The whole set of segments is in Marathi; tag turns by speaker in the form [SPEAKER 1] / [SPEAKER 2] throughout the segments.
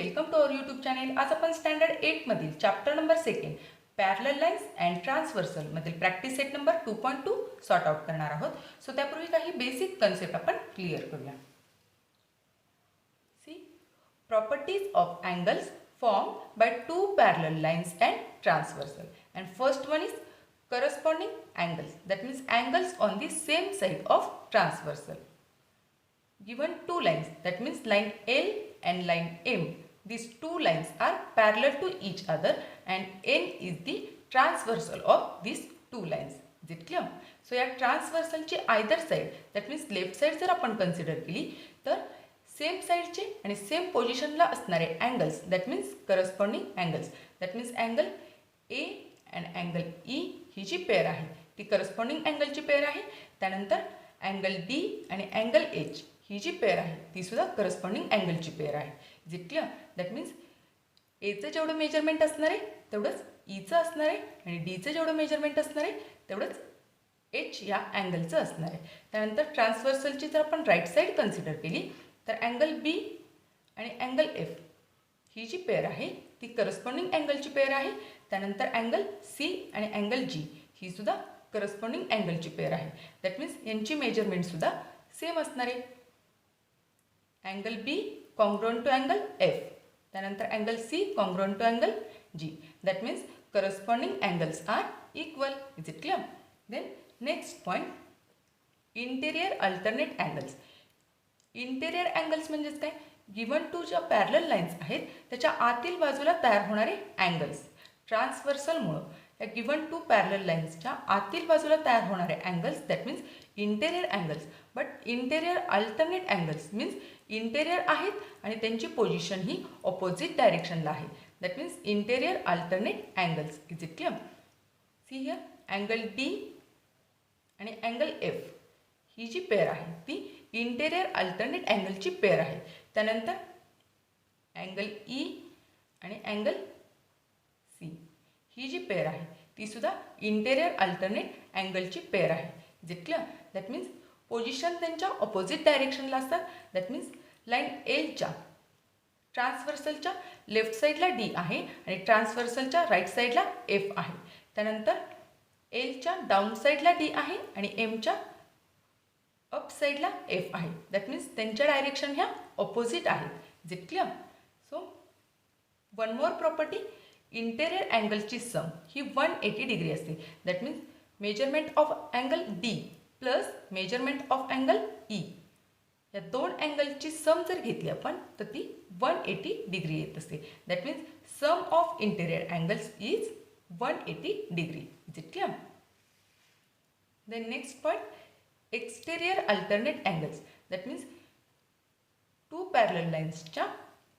[SPEAKER 1] Welcome to our YouTube channel. आज आपण स्टँडर्ड 8 मधील chapter number 2 parallel lines and transversal मधील practice set number 2.2 sort out करणार आहोत. सो त्यापूर्वी काही बेसिक कन्सेप्ट आपण क्लिअर करूया. See properties of angles form by two parallel lines and transversal. And first one is corresponding angles, that means angles on the same side of transversal. Given two lines, that means line L and line M, these two lines are parallel to each other and N is the transversal of these two lines. Is it clear? So या transversal ची either side, that means left side जर आपण consider केली तर सेम साइडचे आणि सेम पोझिशनला असणारे angles, that means corresponding angles, that means angle A and angle E ही जी पेअर आहे ती करस्पॉन्डिंग अँगलची पेअर आहे. त्यानंतर अँगल डी आणि अँगल एच ही जी पेअर आहे ती सुद्धा करस्पॉन्डिंग अँगलची पेअर आहे. Is it clear? That means एचं जेवढं मेजरमेंट असणार आहे तेवढंच ईचं असणार आहे आणि डीचं जेवढं मेजरमेंट असणार आहे तेवढंच एच या अँगलचं असणार आहे. त्यानंतर ट्रान्सव्हर्सलची जर आपण राईट साईड कन्सिडर केली तर अँगल बी आणि अँगल एफ ही जी पेअर आहे ती करस्पॉन्डिंग अँगलची पेअर आहे. त्यानंतर अँगल सी आणि अँगल जी ही सुद्धा करस्पॉन्डिंग अँगलची पेअर आहे. दॅट मीन्स यांची मेजरमेंटसुद्धा सेम असणार आहे. Angle B congruent to angle F, त्यानंतर angle C congruent to angle G. That means corresponding angles are equal. Is it clear? Then next point, interior alternate angles. Interior angles म्हणजेच काय? गिवन टू ज्या पॅरलल लाईन्स आहेत त्याच्या आतील बाजूला तयार होणारे अँगल्स. ट्रान्सव्हर्सलमुळं या गिवन टू पॅरलल लाईन्सच्या आतील बाजूला तयार होणारे angles, that means interior angles. But interior alternate angles means interior आहेत आणि त्यांची पोझिशन ही ऑपोजिट डायरेक्शनला आहे. That means interior alternate angles. Is it clear? See here angle D आणि अँगल एफ ही जी पेअर आहे ती इंटेरियर अल्टरनेट अँगलची पेअर आहे. त्यानंतर अँगल ई आणि अँगल सी ही जी पेअर आहे ती सुद्धा इंटेरियर अल्टरनेट अँगलची पेअर आहे. Is it clear? That means position त्यांच्या ऑपोजिट डायरेक्शनला असतात. दॅट मीन्स लाईन एलच्या ट्रान्सव्हर्सलच्या लेफ्ट साईडला डी आहे आणि ट्रान्सव्हर्सलच्या राईट साईडला एफ आहे. त्यानंतर एलच्या डाऊन साईडला डी आहे आणि एमच्या अप साईडला एफ आहे. दॅट मीन्स त्यांच्या डायरेक्शन ह्या ऑपोजिट आहेत. Is it clear? So one more property, interior अँगलची सम ही 180 डिग्री असते. That means measurement of angle D plus measurement of angle E या दोन अँगलची सम जर घेतली आपण तर ती 180 डिग्री येत असते. That means sum of interior angles is 180 degree. Is it clear? Then next point, exterior alternate angles. That means two parallel लाईन्सच्या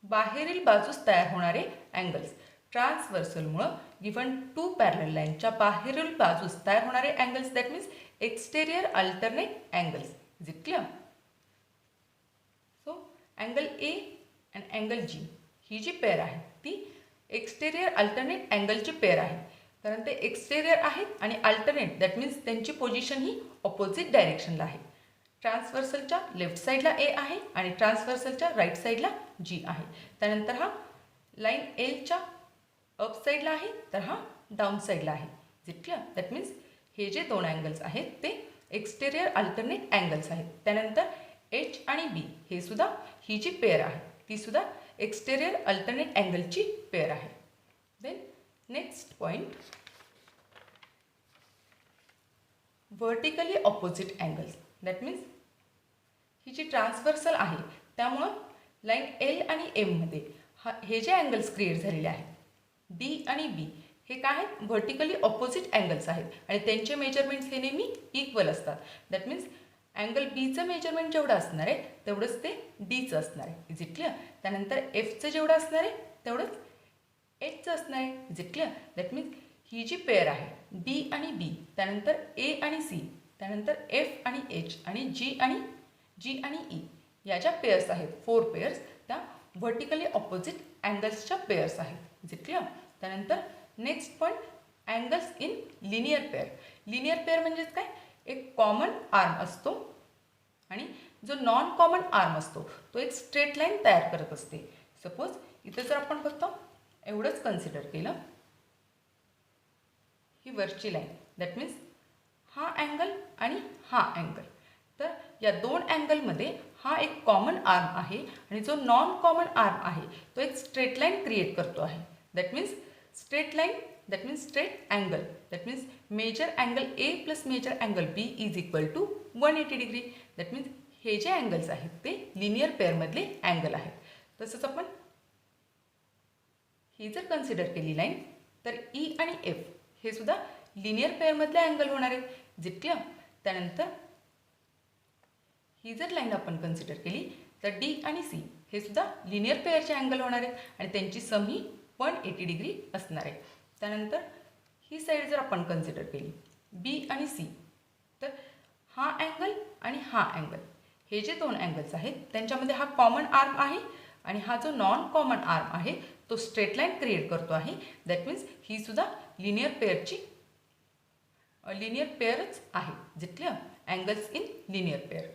[SPEAKER 1] बाहेरील बाजूस तयार होणारे अँगल्स. ट्रान्सव्हर्सलमुळं गिवन टू पॅरलल लाईनच्या बाहेरील बाजूस तयार होणारे angles, that means exterior alternate angles. Is it clear? So angle A and angle G ही जी पेअर आहे ती एक्सटेरियर अल्टरनेट अँगलची पेअर आहे. कारण ते एक्सटेरियर आहेत आणि अल्टरनेट, दॅट मीन्स त्यांची पोझिशन ही ऑपोजिट डायरेक्शनला आहे. ट्रान्सव्हर्सलच्या लेफ्ट साईडला ए आहे आणि ट्रान्सव्हर्सलच्या राईट साईडला जी आहे. त्यानंतर हा लाईन एलच्या अप साईडला आहे तर हा डाऊन साईडला आहे. Is it clear? That means हे जे दोन अँगल्स आहेत ते एक्सटेरियर अल्टरनेट अँगल्स आहेत. त्यानंतर एच आणि बी हे सुद्धा ही जी पेअर आहे ती सुद्धा एक्सटेरियर अल्टरनेट अँगलची पेअर आहे. Then next point, vertically opposite angles. That means ही जी ट्रान्सव्हर्सल आहे त्यामुळं लाईन एल आणि एममध्ये हे जे अँगल्स क्रिएट झालेले आहेत डी आणि बी हे काय आहेत? व्हर्टिकली ऑपोजिट अँगल्स आहेत आणि त्यांचे मेजरमेंट्स हे नेहमी इक्वल असतात. दॅट मीन्स अँगल बीचं मेजरमेंट जेवढं असणार आहे तेवढंच ते डीचं असणार आहे. Is it clear? त्यानंतर एफचं जेवढं असणार आहे तेवढंच एचचं असणार आहे. Is it clear? That means ही जी पेअर आहे डी आणि बी, त्यानंतर ए आणि सी, त्यानंतर एफ आणि एच आणि जी आणि ई या ज्या पेअर्स आहेत, 4 पेअर्स, त्या व्हर्टिकली ऑपोजिट अँगल्सच्या पेअर्स आहेत. Is it clear? त्यानंतर next point, angles in linear pair. Linear pair म्हणजेच काय? एक कॉमन आर्म असतो आणि जो नॉन कॉमन आर्म असतो तो एक स्ट्रेट लाईन तयार करत असते. सपोज इथं जर आपण फक्त एवढंच कन्सिडर केलं, ही वरची लाईन, दॅट मीन्स हा अँगल आणि हा अँगल, तर या दोन अँगलमध्ये हा एक कॉमन आर्म आहे आणि जो नॉन कॉमन आर्म आहे तो एक स्ट्रेट लाईन क्रिएट करतो आहे. That means straight line, that means straight angle, that means measure angle A plus measure angle B is equal to 180 degree. That means हे जे अँगल्स आहेत ते लिनियर पेअरमधले अँगल आहेत. तसंच आपण ही जर कन्सिडर केली लाईन, तर ई आणि एफ हे सुद्धा लिनियर पेअरमधले अँगल होणार आहेत. जितक्या त्यानंतर ही जर लाईन आपण कन्सिडर केली तर डी आणि सी हे सुद्धा लिनियर पेअरचे अँगल होणार आहेत आणि त्यांची सम ही 180 डिग्री असणार आहे. त्यानंतर ही साईड जर आपण कन्सिडर केली बी आणि सी, तर हा अँगल आणि हा अँगल हे जे दोन अँगल्स आहेत त्यांच्यामध्ये हा कॉमन आर्म आहे आणि हा जो नॉन कॉमन आर्म आहे तो स्ट्रेट लाईन क्रिएट करतो आहे. दॅट मीन्स ही सुद्धा लिनियर पेअरच आहे, जिथल्या अँगल्स इन लिनियर पेअर.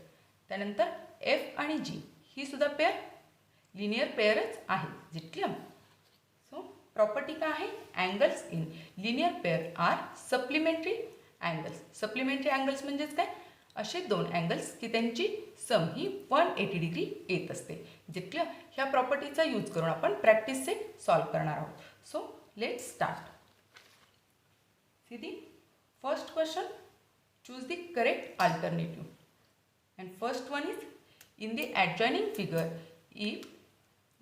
[SPEAKER 1] त्यानंतर एफ आणि जी ही सुद्धा पेअर लिनियर पेअरच आहे, जिथल्या. सो प्रॉपर्टी काय आहे, angles in linear pair are supplementary angles. Supplementary angles म्हणजेच काय, असे दोन अँगल्स की त्यांची सम ही 180 डिग्री येत असते. जितक्या ह्या प्रॉपर्टीचा यूज करून आपण प्रॅक्टिस सेट सॉल्व करणार आहोत. So let start. See the first question, choose the correct alternative. And first one is, in the adjoining figure, if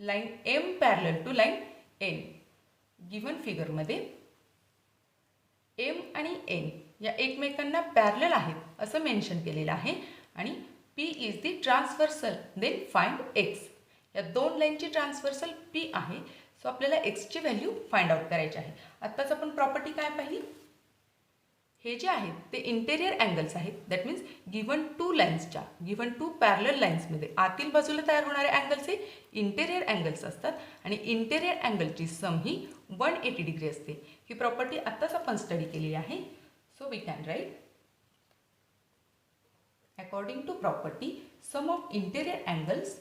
[SPEAKER 1] line M parallel to line N, given figure मध्ये M आणि N या एकमेकांना पॅरलल आहेत असं मेन्शन केलेलं आहे आणि P is the transversal, then find X. या दोन लाईनची ट्रान्सव्हर्सल P आहे. सो आपल्याला Xची व्हॅल्यू फाइंड आउट करायची आहे. आत्ताच आपण प्रॉपर्टी काय पाहिली, हे जे आहेत ते इंटेरियर अँगल्स आहेत. That means given two parallel लाईन्समध्ये आतील बाजूला तयार होणारे अँगल्स हे इंटेरियर अँगल्स असतात आणि इंटेरियर अँगलची सम ही 180 डिग्री असते. ही प्रॉपर्टी आत्ताच आपण स्टडी केली आहे. So we can write, according to property, sum of interior angles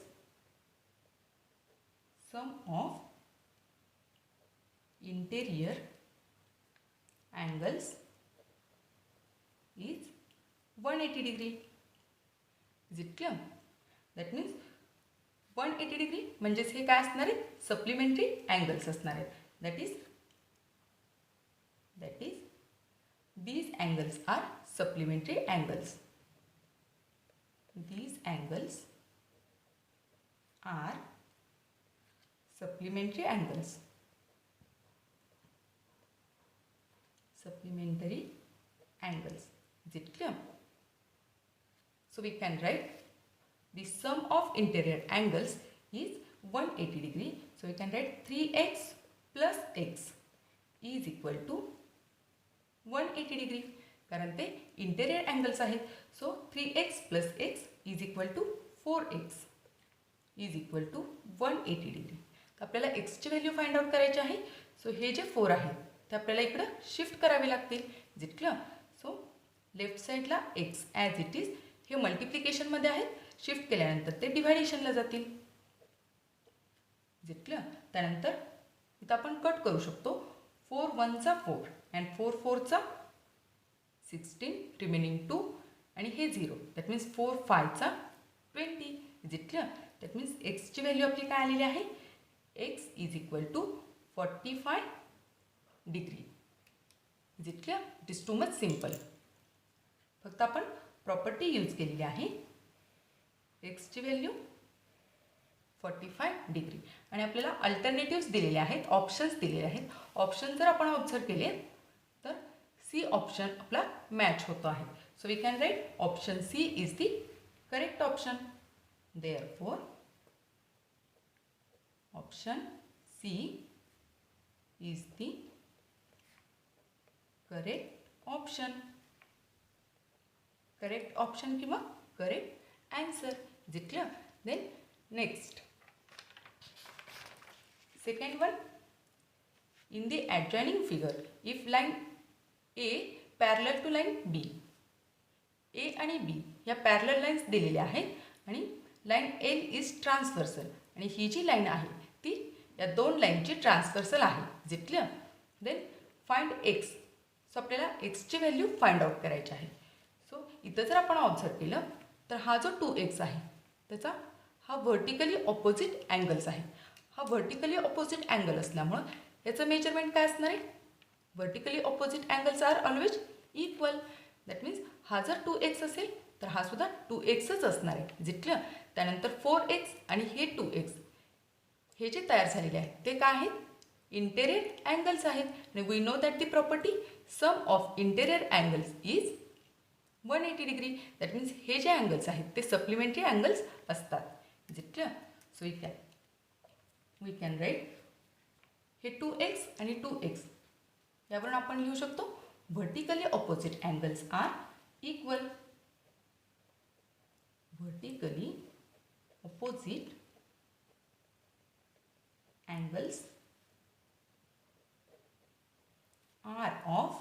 [SPEAKER 1] is 180 degree. Is it clear? That means 180 degree म्हणजेच हे काय असणार आहे, सप्लिमेंटरी अँगल्स असणार आहेत. That is these angles are supplementary angles. These angles are supplementary angles. Supplementary angles. Is it clear? So we can write the sum of interior angles is 180 degree. So we can write 3x plus x is equal to 180 degree. कारण ते इंटेरियर अँगल्स आहेत. So 3x plus x is equal to 4x is equal to 180 degree. तर आपल्याला xची व्हॅल्यू फाइंड आउट करायची आहे. सो हे जे 4 आहेत ते आपल्याला इकडं शिफ्ट करावे लागतील. जितकं सो लेफ्ट साईडला x ॲज इट इज हे मल्टिप्लिकेशनमध्ये आहेत, शिफ्ट केल्यानंतर ते डिव्हायडेशनला जातील. जितकं त्यानंतर इथं आपण कट करू शकतो. 4 1 4 अँड 4 4 16 रिमेनिंग 2 आणि हे 0. That means 4 5 20. जितकं दॅट मीन्स एक्सची व्हॅल्यू आपली काय आलेली आहे, x is equal to 45 degree. जितकं it is too much simple. फक्त आपण प्रॉपर्टी यूज केलेली आहे. एक्सची व्हॅल्यू 45 डिग्री आणि आपल्याला अल्टरनेटिव्स दिलेले आहेत, ऑप्शन्स दिलेले आहेत. ऑप्शन जर आपण ऑब्झर्व केले तर सी ऑप्शन आपला मॅच होतो आहे. So we can write option C is the correct option. Therefore option C is the correct option किंवा करेक्ट आन्सर. जितलं then next second one, in the adjoining figure if line A parallel to line B, A आणि B या पॅरलल लाईन्स दिलेल्या आहेत आणि लाईन L इज ट्रान्सव्हर्सल आणि ही जी लाईन आहे ती या दोन लाईनची ट्रान्सव्हर्सल आहे. Is it clear? Then find X. So आपल्याला एक्सची व्हॅल्यू फाइंड आउट करायची आहे. सो इथं जर आपण ऑब्झर्व केलं तर हा जो 2x आहे त्याचा हा व्हर्टिकली ऑपोजिट अँगल्स आहे. हा व्हर्टिकली ऑपोजिट अँगल असल्यामुळं याचं मेजरमेंट काय असणार आहे? Vertically opposite angles are always equal. That means हा जर 2x असेल तर हा सुद्धा 2xच असणार आहे. Is it clear? त्यानंतर 4x आणि हे 2x हे जे तयार झालेले आहेत ते काय आहेत? इंटेरियर अँगल्स आहेत. आणि we know that the property sum of interior angles is 180 degree. That means हे जे अँगल्स आहेत ते सप्लिमेंटरी अँगल्स असतात. Is it clear? So we can write हे 2x आणि 2x यावरून आपण लिहू शकतो vertically opposite angles are equal. Vertically opposite angles are of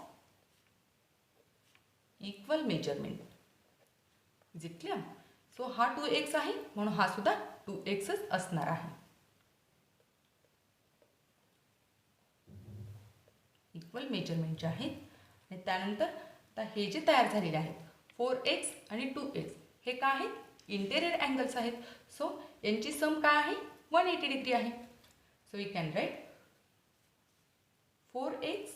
[SPEAKER 1] equal measurement. Is it clear? So हा 2x आहे म्हणून हा सुद्धा 2xच असणार आहे. इक्वल मेजरमेंटचे आहेत. आणि त्यानंतर आता हे जे तयार झालेले आहेत 4x आणि 2x हे काय आहेत? इंटेरियर अँगल्स आहेत. सो यांची सम काय आहे? 180 डिग्री आहे. So we can write 4x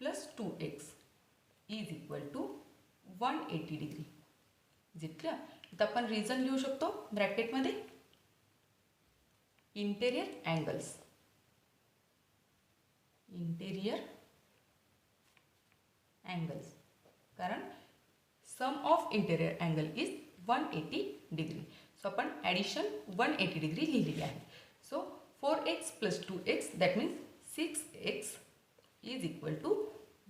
[SPEAKER 1] plus 2x is equal to 180 degree. Is it clear? इथं आपण रिझन लिहू शकतो ब्रॅकेटमध्ये इंटेरियर अँगल्स. इंटेरियर अँगल्स कारण sum of interior angle is 180 degree. So आपण ॲडिशन 180 डिग्री लिहिलेली आहे. So 4x plus 2x that means 6x is equal to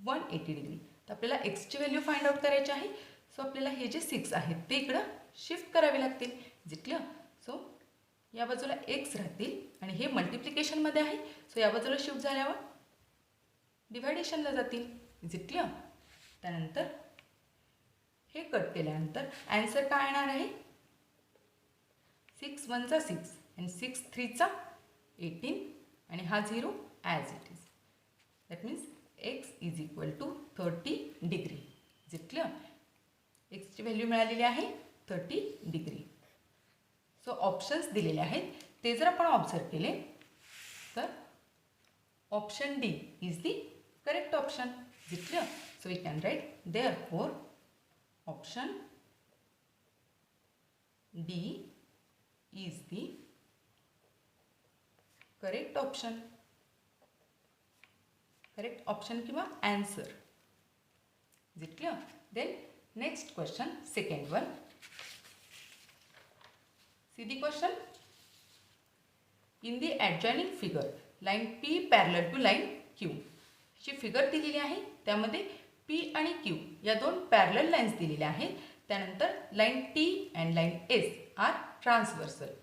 [SPEAKER 1] 180 degree. तर आपल्याला एक्सची व्हॅल्यू फाइंड आउट करायची आहे. सो आपल्याला हे जे 6 आहेत ते इकडं शिफ्ट करावे लागतील. Is it clear? सो या बाजूला x राहतील आणि हे मल्टिप्लिकेशनमध्ये आहे. सो या बाजूला शिफ्ट झाल्यावर डिव्हायडेशनला जातील. Is it clear? त्यानंतर हे कट केल्यानंतर ॲन्सर काय येणार आहे? 6 1 चा 6 आणि 6 3 चा 18 आणि हा 0 as it is. That means x is equal to 30 degree. Is it clear? एक्सची व्हॅल्यू मिळालेली आहे 30 डिग्री. सो ऑप्शन्स दिलेले आहेत ते जर आपण ऑब्झर्व केले तर option D is the correct option. Is it clear? So we can write therefore option D is the correct option. Correct option किंवा answer. Is it clear? Then next question, second one. See the question. In the adjoining figure line P parallel to line Q ची फिगर दिलेली आहे. त्यामध्ये P आणि Q या दोन पॅरलल लाईन्स दिलेल्या आहेत. त्यानंतर line T and line S are transversal.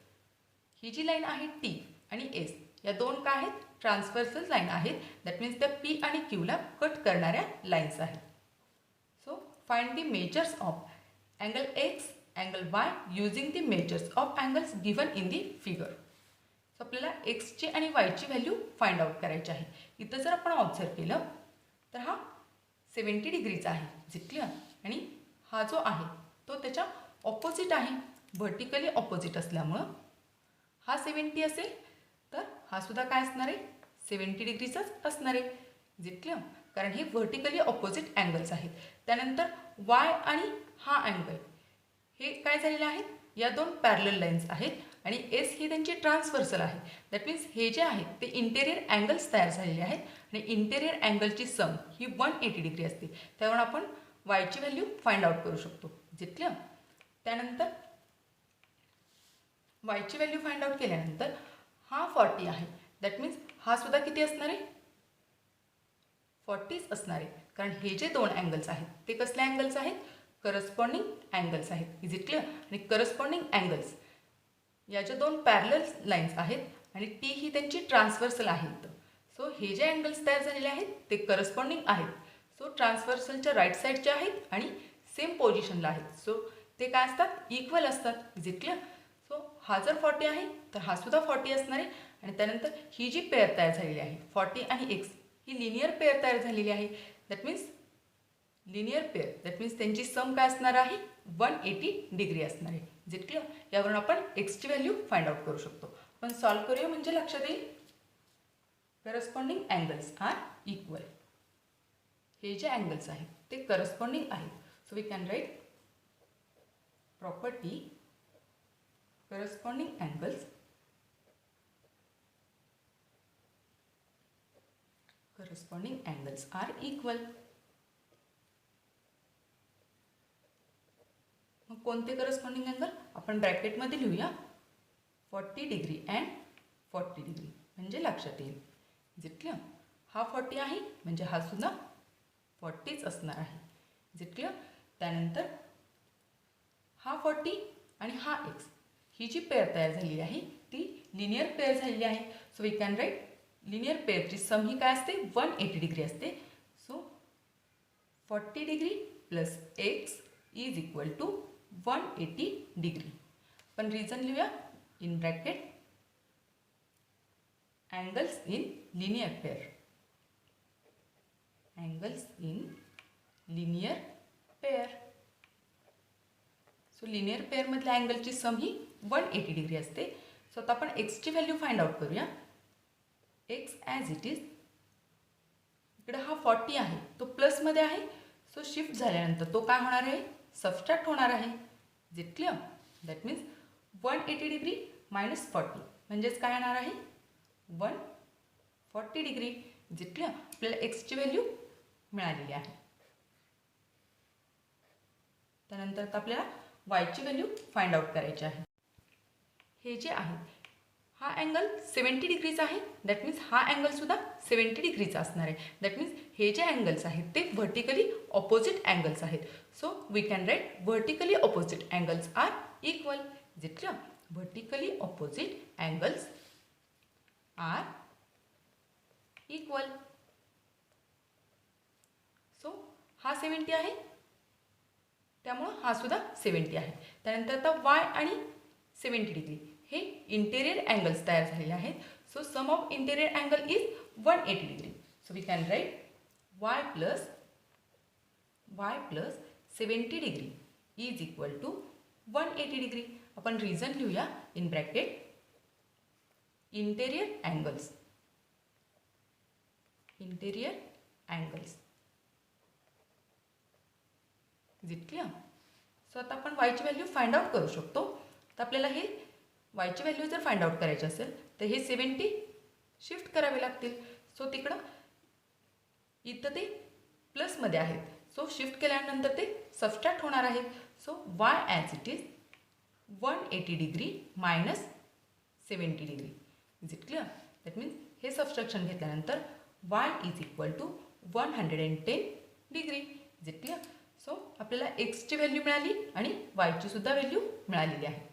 [SPEAKER 1] ही जी लाईन आहे T आणि S या दोन काय आहेत? ट्रान्सव्हर्सल लाईन आहेत. दॅट मीन्स त्या P आणि Qला कट करणाऱ्या लाईन्स आहेत. So find the measures of angle X angle Y using the measures of angles given in the figure. So आपल्याला एक्सची आणि वायची व्हॅल्यू फाइंड आउट करायची आहे. इथं जर आपण ऑब्झर्व केलं तर हा 70 डिग्रीचा आहे. Is it clear? आणि हा जो आहे तो त्याच्या ऑपोजिट आहे. व्हर्टिकली ऑपोजिट असल्यामुळं हा 70 असेल तर हा सुद्धा काय असणार आहे? 70 डिग्रीचाच असणार आहे. Is it clear? कारण हे व्हर्टिकली ऑपोजिट अँगल्स आहेत. त्यानंतर वाय आणि हा अँगल हे काय झालेले आहेत? या दोन पॅरलल लाईन्स आहेत आणि एस ही त्यांची ट्रान्सव्हर्सल आहे. दॅट मीन्स हे जे आहेत ते इंटेरियर अँगल्स तयार झालेले आहेत आणि इंटेरियर अँगलची सम ही 180 डिग्री असते. त्यावरून आपण वायची व्हॅल्यू फाइंड आउट करू शकतो. Is it clear? त्यानंतर वायची व्हॅल्यू फाइंड आउट केल्यानंतर हा 40 आहे. दॅट मीन्स हा सुद्धा किती असणार आहे? 40च असणार आहे. कारण हे जे दोन अँगल्स आहेत ते कसले अँगल्स आहेत? करस्पॉन्डिंग अँगल्स आहेत. Is it clear? आणि करस्पॉन्डिंग अँगल्स या ज्या दोन पॅरलल लाईन्स आहेत आणि टी ही त्यांची ट्रान्सव्हर्सल आहेत. सो हे जे अँगल्स तयार झालेले आहेत ते करस्पॉन्डिंग आहेत. सो ट्रान्सव्हर्सलच्या राईट साईडचे आहेत आणि सेम पोझिशनला आहेत. सो ते काय असतात? इक्वल असतात. Is it clear? सो हा जर 40 आहे तर हा सुद्धा 40 असणार आहे आणि त्यानंतर ही जी पेअर तयार झालेली आहे 40 आणि एक्स ही लिनियर पेअर तयार झालेली आहे. That means linear pair, that means त्यांची सम काय असणार आहे 180 डिग्री असणार आहे. जे क्लिअर. यावरून आपण एक्सची व्हॅल्यू फाइंड आउट करू शकतो. आपण सॉल्व करूया म्हणजे लक्षात येईल. Corresponding angles are equal. हे जे अँगल्स आहेत ते करस्पॉन्डिंग आहेत. So we can write property corresponding angles are equal. मग कोणते करस्पॉन्डिंग अँगल आपण ब्रॅकेटमध्ये लिहूया 40 डिग्री अँड 40 डिग्री म्हणजे लक्षात येईल. जितक्या हा 40 आहे म्हणजे हा सुद्धा 40च असणार आहे. जितक्या त्यानंतर हा 40 आणि हा एक्स ही जी पेअर तयार झालेली आहे ती लिनियर पेअर झालेली आहे. So we can write linear पेअरची सम ही काय असते 180 डिग्री असते. So 40 degree plus X is equal to 180 degree. पण रिझन लिहूया in bracket angles in linear pair. Angles in linear pair. So linear पेअरमधल्या अँगलची सम ही 180 डिग्री असते. सो आता आपण एक्सची व्हॅल्यू फाइंड आउट करूया. एक्स ॲज इट इज इकडे हा 40 आहे तो प्लसमध्ये आहे. सो शिफ्ट झाल्यानंतर तो काय होणार आहे सबस्ट्रॅक्ट होणार आहे. Is it clear. That means 180 degree minus 40 म्हणजेच काय येणार आहे 140 डिग्री. Is it clear. आपल्याला एक्सची व्हॅल्यू मिळालेली आहे. त्यानंतर आता आपल्याला वायची व्हॅल्यू फाइंड आउट करायची आहे. हे जे आहे हा अँगल 70 डिग्रीचा आहे. दॅट मीन्स हा अँगलसुद्धा 70 डिग्रीचा असणार आहे. दॅट मीन्स हे जे अँगल्स आहेत ते व्हर्टिकली ऑपोजिट अँगल्स आहेत. So we can write vertically opposite angles are equal. जितक्या vertically opposite angles are equal. So हा 70 आहे त्यामुळं हा सुद्धा 70 आहे. त्यानंतर आता वाय आणि 70 डिग्री हे इंटेरियर अँगल्स तयार झालेले आहेत. So sum of interior angle is 180 degree. So we can write Y plus 70 degree is equal to 180 degree. आपण रिझन लिहूया in bracket interior angles. Interior angles. Is it clear. So आता आपण वायची व्हॅल्यू फाइंड आउट करू शकतो. तर आपल्याला हे वायची व्हॅल्यू जर फाइंड आउट करायची असेल तर हे 70 शिफ्ट करावे लागतील. सो तिकडं इथं ते प्लसमध्ये आहेत. सो शिफ्ट केल्यानंतर ते सबस्ट्रॅक्ट होणार आहेत. So Y as it is 180 degree minus 70 degree. Is it clear. That means हे सबस्ट्रॅक्शन घेतल्यानंतर Y is equal to 110 degree. Is it clear. So आपल्याला एक्सची व्हॅल्यू मिळाली आणि वायची सुद्धा व्हॅल्यू मिळालेली आहे.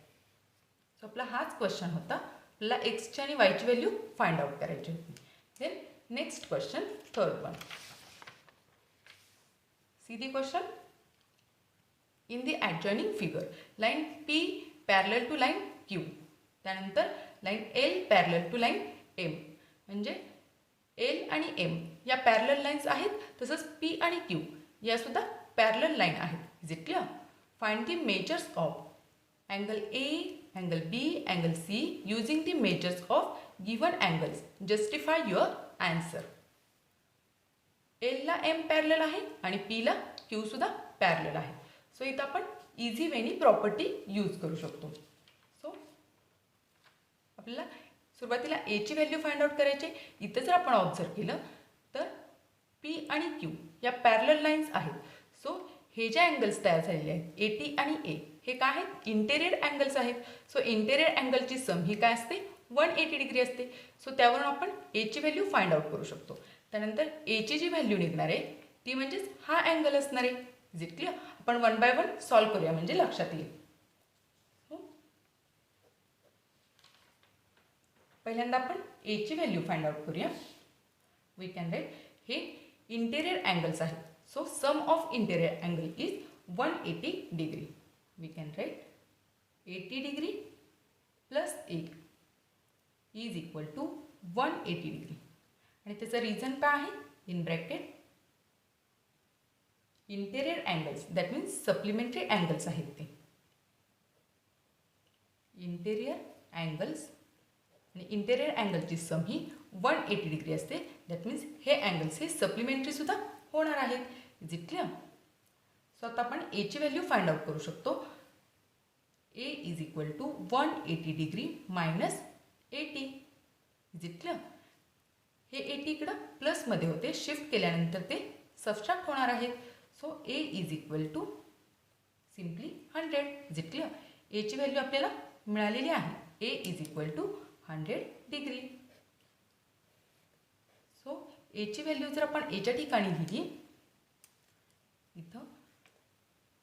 [SPEAKER 1] सो आपला हाच क्वेश्चन होता. आपल्याला एक्सची आणि वायची व्हॅल्यू फाइंड आउट करायची होती. Then next question third one. See the question. In the adjoining figure line P parallel to line Q. त्यानंतर line L parallel to line M. म्हणजे L आणि M या पॅरलल लाईन्स आहेत. तसंच P आणि Q यासुद्धा पॅरलल लाईन आहेत. Is it clear. Find the measures of angle A, angle B, angle C using the measures of given angles. Justify your answer. L ला M पॅरलल आहे आणि P ला Q सुद्धा पॅरलल आहे. सो इथं आपण इझी वेनी प्रॉपर्टी यूज करू शकतो. सो आपल्याला सुरुवातीला A ची व्हॅल्यू फाइंड आउट करायची. इथं जर आपण ऑब्झर्व केलं तर P आणि Q या पॅरलल लाईन्स आहेत. सो हे जे अँगल्स तयार झालेले आहेत AT आणि A हे काय आहेत इंटेरियर अँगल्स आहेत. सो इंटेरियर अँगलची सम ही काय असते 180 डिग्री असते. सो त्यावरून आपण A ची व्हॅल्यू फाइंड आउट करू शकतो. त्यानंतर A ची जी व्हॅल्यू निघणार आहे ती म्हणजेच हा अँगल असणार आहे. Is it clear. आपण 1 बाय 1 सॉल्व करूया म्हणजे लक्षात येईल. पहिल्यांदा आपण A ची व्हॅल्यू फाइंड आउट करूया. वी कॅन राईट हे इंटेरियर अँगल्स आहेत. So sum of interior angle is 180 degree. We can write 80 degree plus 1 is equal to 180 degree. आणि त्याचं रिझन काय आहे? In bracket interior angles, that means supplementary angles आहेत ते. इंटेरियर अँगल्स आणि इंटेरियर अँगलची सम ही 180 डिग्री असते. दॅट मीन्स हे अँगल्स हे सप्लिमेंटरीसुद्धा होणार आहेत. Is it clear? सो आता आपण एची व्हॅल्यू फाइंड आउट करू शकतो. A is equal to 180 degree minus 80. Is it clear? हे 80 इकडं प्लसमध्ये होते, शिफ्ट केल्यानंतर ते सबस्ट्रॅक्ट होणार आहेत. So A is equal to simply 100. Is it clear? एची व्हॅल्यू आपल्याला मिळालेली आहे. A is equal to 100 degree. So एची व्हॅल्यू जर आपण एच्या ठिकाणी लिहिली, इथं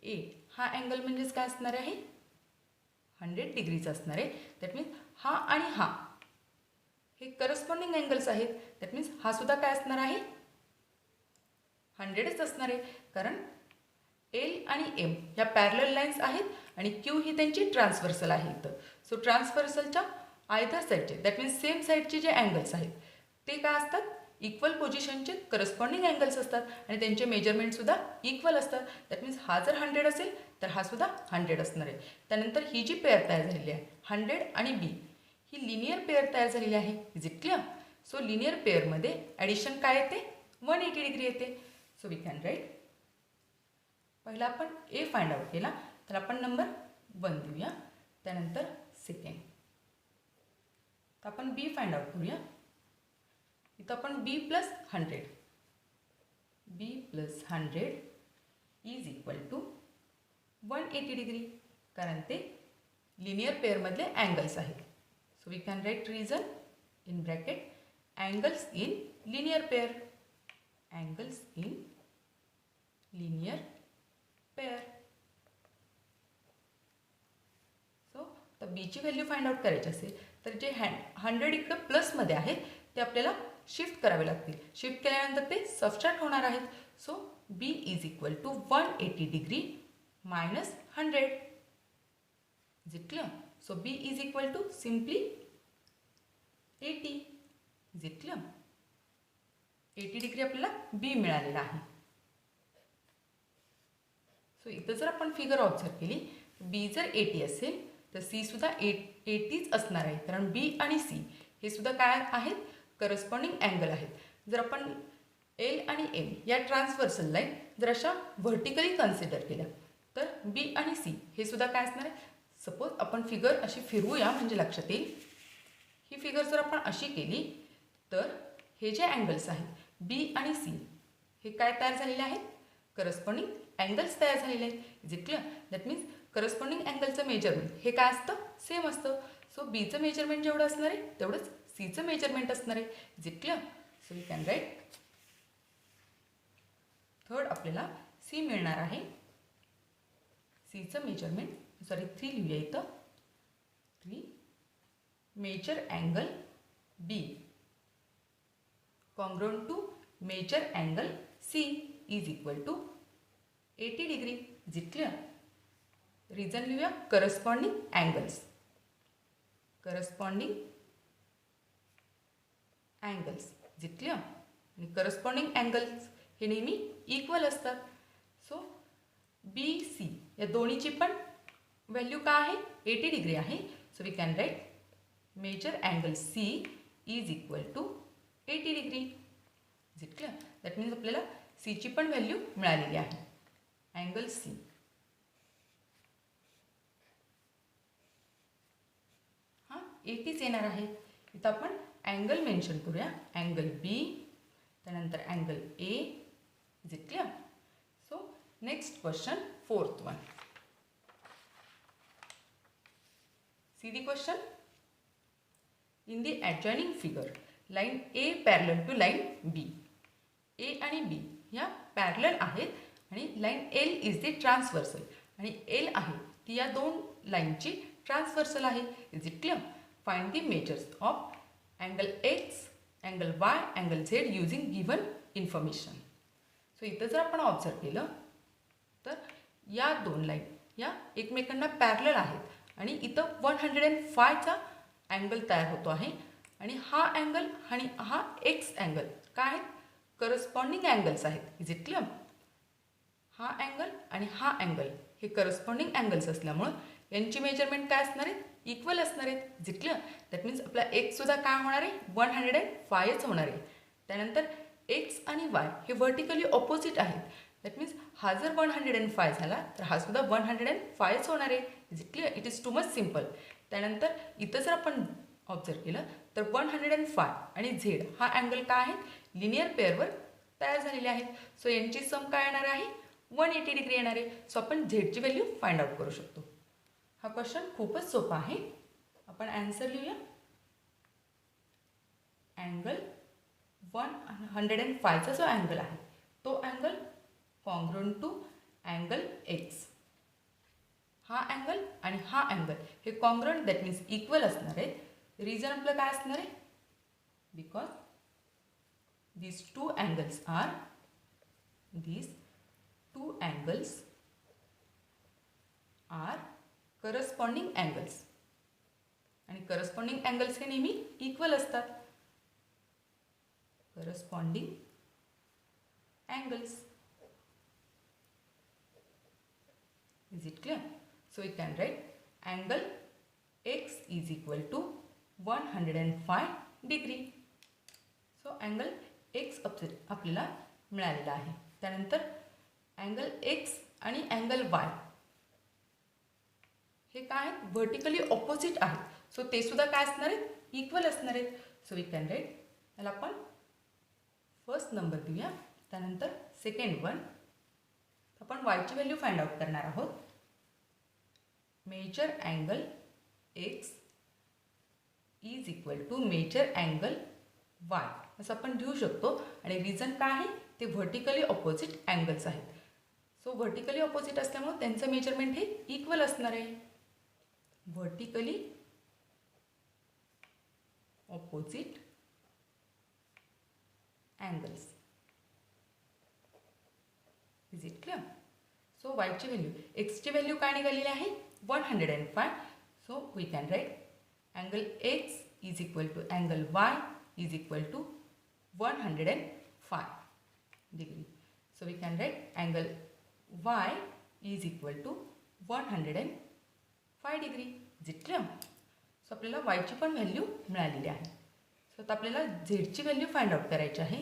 [SPEAKER 1] ए हा अँगल म्हणजेच काय असणार आहे? 100 डिग्रीचा असणार आहे. दॅट मीन्स हा आणि हा हे करस्पॉन्डिंग अँगल्स आहेत. दॅट मीन्स हा सुद्धा काय असणार आहे? 100च असणार आहे. कारण एल आणि एम या पॅरलल लाईन्स आहेत आणि क्यू ही त्यांची ट्रान्सव्हर्सल आहे इथं. सो ट्रान्सव्हर्सलच्या आयदर साईडचे, दॅट मीन्स सेम साईडचे जे अँगल्स आहेत ते काय असतात? इक्वल पोझिशनचे करस्पॉन्डिंग अँगल्स असतात आणि त्यांचे मेजरमेंटसुद्धा इक्वल असतात. दॅट मीन्स हा जर 100 असेल तर हा सुद्धा 100 असणार आहे. त्यानंतर ही जी पेअर तयार झालेली आहे 100 आणि बी, ही लिनियर पेअर तयार झालेली आहे. Is it clear? So linear पेअरमध्ये ॲडिशन काय येते? 180 डिग्री येते. So we can write. पहिला आपण ए फाइंड आउट केला तर आपण नंबर 1 देऊया. त्यानंतर सेकंड. तर आपण बी फाइंड आउट करूया. इथं आपण B plus 100. B plus 100 is equal to 180 degree, कारण ते लिनियर पेअरमधले अँगल्स आहेत. So we can write reason in bracket angles in linear pair. Angles in linear pair. So तर बीची व्हॅल्यू फाइंड आउट करायची असेल तर जे 100 इकडं प्लसमध्ये आहेत ते आपल्याला शिफ्ट करावे लागतील. शिफ्ट केल्यानंतर ते सबस्ट्रॅक्ट होणार आहेत. So B is equal to 180 degree minus 100. Is it clear? So B is equal to simply 80. Is it clear? 80 degree आपल्याला बी मिळालेला आहे. सो इथं जर आपण फिगर ऑब्झर्व केली, बी जर 80 असेल तर सी सुद्धा 80च असणार आहे. कारण बी आणि सी हे सुद्धा काय आहेत? करस्पॉन्डिंग अँगल आहेत. जर आपण एल आणि एम या ट्रान्सव्हर्सल लाईन जर अशा व्हर्टिकली कन्सिडर केल्या तर बी आणि सी हे सुद्धा काय असणार आहे? सपोज आपण फिगर अशी फिरवूया म्हणजे लक्षात येईल. ही फिगर जर आपण अशी केली तर हे जे अँगल्स आहेत बी आणि सी हे काय तयार झालेले आहेत? करस्पॉन्डिंग अँगल्स तयार झालेले आहेत. Is it clear? That means corresponding अँगलचं मेजरमेंट हे काय असतं? सेम असतं. सो बीचं मेजरमेंट जेवढं असणार आहे तेवढंच सीचं मेजरमेंट असणार आहे. Is it clear? So we can write. Third आपल्याला सी मिळणार आहे. सीचं मेजरमेंट 3 लिहूया इथं. 3 measure angle B congruent to measure angle C is equal to 80 degree. Is it clear? Reason लिहूया corresponding angles. Corresponding angles. Is it clear? आणि करस्पॉन्डिंग अँगल्स हे नेहमी इक्वल असतात. सो बी सी या दोन्हीची पण व्हॅल्यू काय आहे? 80 डिग्री आहे. So we can write measure angle C is equal to 80 degree. Is it clear? That means आपल्याला सीची पण व्हॅल्यू मिळालेली आहे. अँगल सी हां 80च येणार आहे. इथं आपण अँगल मेन्शन करूया. अँगल बी, त्यानंतर angle A. Is it clear? So next question, fourth one. See the question. In the adjoining figure, line A parallel to line B. A आणि B या पॅरलल आहेत आणि line L is the transversal आणि L आहे ती या दोन लाईनची ट्रान्सव्हर्सल आहे. Is it clear? Find the measures of angle X, angle Y, angle Z using given information. So इथं जर आपण ऑब्झर्व केलं तर या दोन लाईन या एकमेकांना पॅरलल आहेत आणि इथं 105चा अँगल तयार होतो आहे आणि हा अँगल आणि हा एक्स अँगल काय आहेत, करस्पॉन्डिंग अँगल्स आहेत. Is it clear? हा अँगल आणि हा अँगल हे करस्पॉन्डिंग अँगल्स असल्यामुळं यांची मेजरमेंट काय असणार आहेत, इक्वल असणार आहेत. Is it clear? That means आपला एक्ससुद्धा काय होणार आहे, 105च होणार आहे. त्यानंतर एक्स आणि वाय हे व्हर्टिकली ऑपोजिट आहेत. दॅट मीन्स हा जर 105 झाला तर हा सुद्धा 105च होणार आहे. Is it clear? It is too much simple. त्यानंतर इथं जर आपण ऑब्झर्व केलं तर 105 आणि झेड हा अँगल काय आहेत, लिनियर पेअरवर तयार झालेले आहेत. सो यांची सम काय येणार आहे, 180 डिग्री येणार आहे. सो आपण झेडची व्हॅल्यू फाइंड आउट करू शकतो. हा क्वेश्चन खूपच सोपा आहे. आपण आन्सर लिहूया. अँगल 105चा जो अँगल आहे तो angle congruent to angle X. हा अँगल आणि हा अँगल हे कॉन्ग्रुएंट दॅट मीन्स इक्वल असणार आहे. रिझन आपलं काय असणार आहे, because these two angles are corresponding angles आणि corresponding angles हे नेहमी इक्वल असतात. corresponding angles. Is it clear? So we can write angle x is equal to 105 degree. So angle x आपल्याला मिळालेला आहे. त्यानंतर अँगल एक्स आणि अँगल वाय हे काय आहेत, व्हर्टिकली ऑपोजिट आहेत. सो ते सुद्धा काय असणार आहेत, इक्वल असणार आहेत. सो वी कॅन राईट, त्याला आपण फर्स्ट नंबर देऊया. त्यानंतर सेकंड वन आपण वायची व्हॅल्यू फाइंड आउट करणार आहोत. Measure angle X is equal to measure angle Y असं आपण लिहू शकतो. आणि रिझन काय आहे, ते व्हर्टिकली ऑपोजिट अँगल्स आहेत. सो व्हर्टिकली ऑपोजिट असल्यामुळे त्यांचं मेजरमेंट हे इक्वल असणार आहे. Vertically opposite angles. Is it clear? So वायची व्हॅल्यू, एक्सची व्हॅल्यू काय निघालेली आहे, 105. So we can write angle X is equal to angle Y is equal to 105 degree. So we can write angle y is equal to 105 degree. Is it clear? So आपल्याला y ची पण व्हॅल्यू मिळालेली आहे. सो आता आपल्याला z ची व्हॅल्यू फाइंड आउट करायची आहे.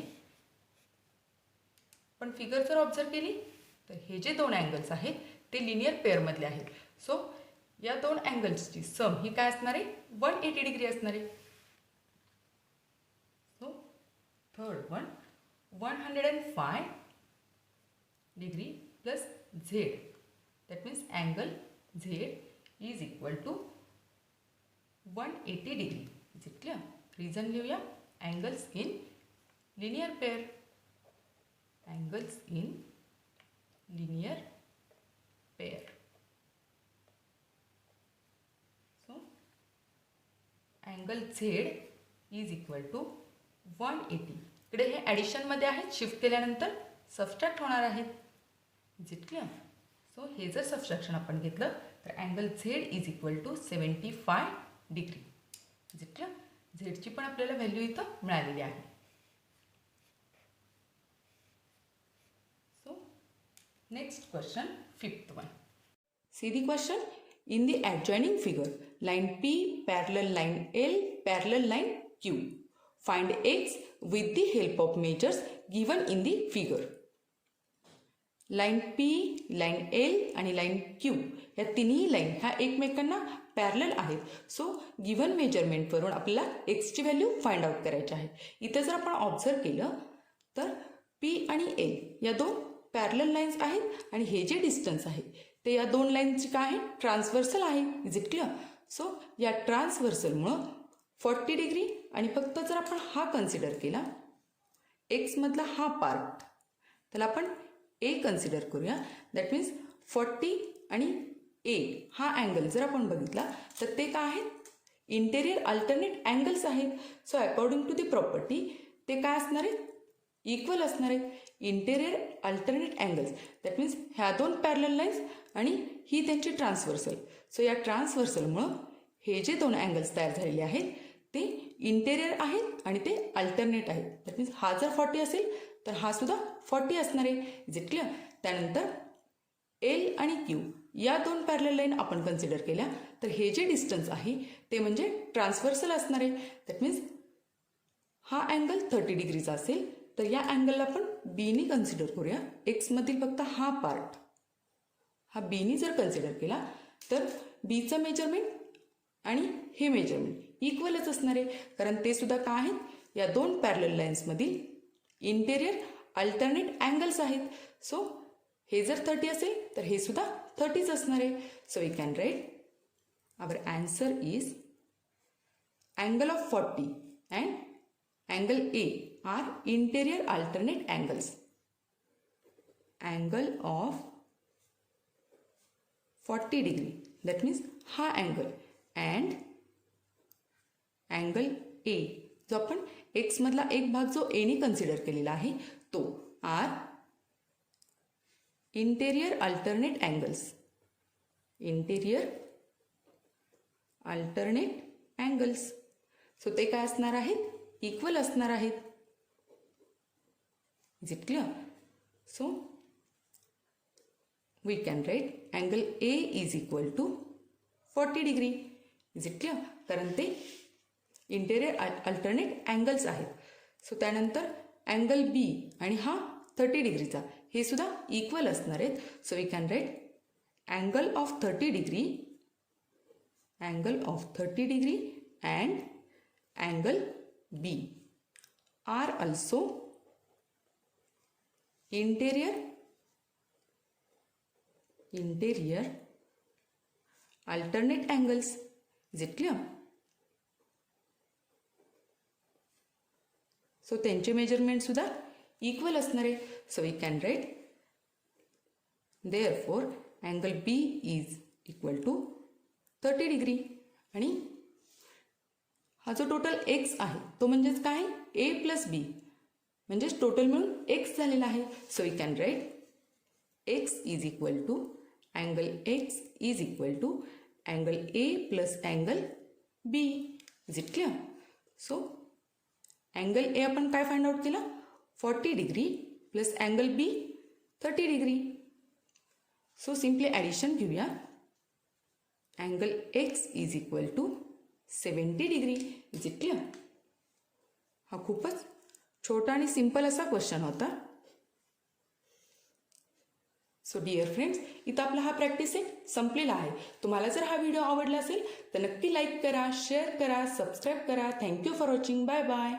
[SPEAKER 1] पण फिगर जर ऑब्झर्व केली तर हे जे दोन अँगल्स आहेत ते लिनियर पेअरमधले आहेत. सो या दोन अँगल्सची सम ही काय असणार आहे, 180 डिग्री असणार आहे. Third one, 105 degree plus z. That means angle z is equal to 180 degree. Is it clear? Reason लिहूया. Angles in linear pair. Angles in linear pair. So, angle z is equal to 180. इकडे हे ॲडिशनमध्ये आहेत, शिफ्ट केल्यानंतर सबस्ट्रॅक्ट होणार आहेत. Is it clear? सो हे जर सबस्ट्रॅक्शन आपण घेतलं तर angle Z is equal to 75 degree. Is it clear? झेडची पण आपल्याला व्हॅल्यू इथं मिळालेली आहे. So next question, fifth one. See the question. In the adjoining figure line P parallel line L parallel line Q. Find x with the help of measures given in the figure. Line P, line L आणि लाईन Q या तिन्ही लाईन ह्या एकमेकांना पॅरलल आहेत. सो गिव्हन मेजरमेंटवरून आपल्याला एक्सची व्हॅल्यू फाइंड आउट करायची आहे. इथं जर आपण ऑब्झर्व केलं तर P आणि L या दोन पॅरलल लाईन्स आहेत आणि हे जे डिस्टन्स आहे ते या दोन लाईन्सची काय आहे, ट्रान्सव्हर्सल आहे. Is it clear? सो या ट्रान्सव्हर्सलमुळं 40 डिग्री आणि फक्त जर आपण हा कन्सिडर केला एक्समधला हा पार्ट, त्याला आपण ए कन्सिडर करूया. दॅट मीन्स 40 आणि ए हा अँगल जर आपण बघितला तर ते काय आहेत, इंटेरियर अल्टरनेट अँगल्स आहेत. So according to the property ते काय असणार आहेत, इक्वल असणार आहेत. Interior alternate angles that means ह्या दोन पॅरलल लाईन्स आणि ही त्यांची ट्रान्सव्हर्सल. सो या ट्रान्सव्हर्सलमुळं हे जे दोन अँगल्स तयार झालेले आहेत ते इंटेरियर आहेत आणि ते अल्टरनेट आहेत. दॅट मीन्स हा जर 40 असेल तर हा सुद्धा 40 असणार आहे. Is it clear? त्यानंतर एल आणि क्यू या दोन पॅरलल लाईन आपण कन्सिडर केल्या तर हे जे डिस्टन्स आहे ते म्हणजे ट्रान्सव्हर्सल असणार आहे. दॅट मीन्स हा अँगल 30 डिग्रीचा असेल तर या अँगलला आपण बीनी कन्सिडर करूया. एक्समधील फक्त हा पार्ट हा बीनी जर कन्सिडर केला तर बीचं मेजरमेंट आणि हे मेजरमेंट इक्वलच असणार आहे, कारण ते सुद्धा काय आहेत, या दोन पॅरलल लाईन्समधील इंटेरियर अल्टरनेट अँगल्स आहेत. सो हे जर 30 असेल तर हे सुद्धा 30च असणार आहे. So we can write our answer is angle of 40 and angle A are interior alternate angles. Angle of 40 degree that means हा अँगल अँड अँगल ए जो आपण एक्समधला एक भाग जो एनी कन्सिडर केलेला आहे तो are interior alternate angles. Interior alternate angles. So ते काय असणार आहेत, इक्वल असणार आहेत. Is it clear? So we can write angle A is equal to 40 degree. Is it clear? कारण ते इंटेरियर अल्टरनेट अँगल्स आहेत. सो त्यानंतर अँगल बी आणि हा 30 डिग्रीचा हे सुद्धा इक्वल असणार आहेत. So we can write angle of 30 degree, angle of 30 degree and angle B R also interior alternate angles. Is it clear? So त्यांचे मेजरमेंट सुद्धा इक्वल असणार आहे. So we can write therefore angle B is equal to 30 degree आणि हा जो टोटल एक्स आहे तो म्हणजेच काय, ए प्लस बी म्हणजेच टोटल मिळून एक्स झालेला आहे. So we can write X is equal to angle X is equal to angle A plus angle B. Is it clear? So angle A आपण काय फाइंड आउट केलं, 40 degree plus angle B 30 degree. So simply addition घेऊया. Angle X is equal to 70 degree. Is it clear? हा खूपच छोटा आणि सिंपल असा क्वेश्चन होता. सो डिअर फ्रेंड्स, इथं आपला हा प्रॅक्टिस सेट संपलेला आहे. तुम्हाला जर हा व्हिडिओ आवडला असेल तर नक्की लाईक करा, शेअर करा, सबस्क्राईब करा. Thank you for watching. Bye bye.